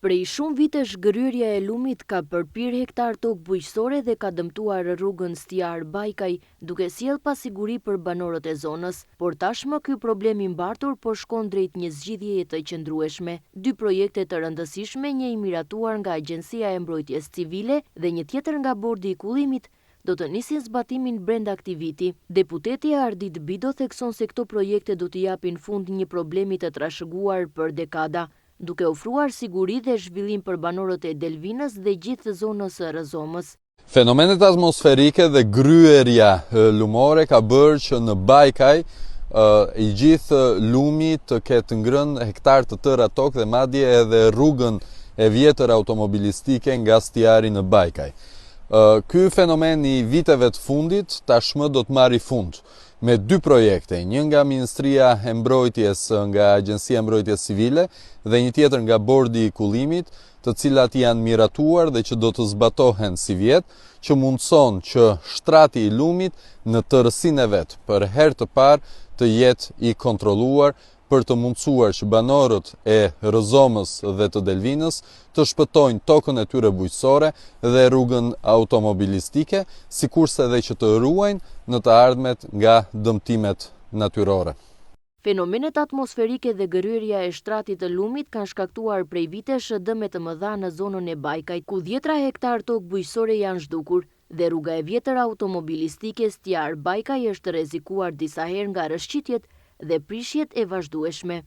Prej shumë vitesh gëryrja e lumit ka përpir hektar tokë bujqësore dhe ka dëmtuar rrugën Stiar-Bajkaj, duke sjellë pasiguri për banorët e zonës, por tashmë ky problem i mbartur po shkon drejt një zgjidhjeje të qëndrueshme. Dy projekte të rëndësishme, një i miratuar nga Agjencia e Mbrojtjes Civile dhe një tjetër nga Bordi i Kullimit, do të nisin zbatimin brenda këtij viti. Deputeti Ardit Bido thekson se këto projekte do të japin fund një problemi të trashëguar për dekada, duke ofruar siguri dhe zhvillim për banorët e Delvinës dhe gjithë zonës së Rrëzomës. Fenomenet atmosferike dhe gryerja lumore ka bërë që në Bajkaj i gjithë lumi të ketë ngrënë hektar të tëra tokë dhe madje edhe rrugën e vjetër automobilistike nga Stiari në Bajkaj. Ky fenomen i viteve të fundit tashmë do të marrë fund me dy projekte, një nga Ministria e Mbrojtjes nga Agjencia e Mbrojtjes Civile dhe një tjetër nga Bordi i Kullimit, të cilat janë miratuar dhe që do të zbatohen si vjet, që mundson që shtrati i lumit në tërësinë e vet për herë të parë të jetë i kontrolluar, për të mundësuar që banorët e Rrëzomës dhe të Delvinës të shpëtojnë tokën e tyre bujqësore dhe rrugën automobilistike, sikurse edhe që të ruajnë në të ardhmet nga dëmtimet natyrore. Fenomenet atmosferike dhe gëryrja e shtratit të lumit kanë shkaktuar prej vitesh dëme të mëdha në zonën e Bajkajt, ku 10 hektar tokë bujqësore janë zhdukur dhe rruga e vjetër automobilistike Stiar-Bajkaj është rrezikuar disa herë nga rrëshqitjet dhe prishjet e vazhdueshme.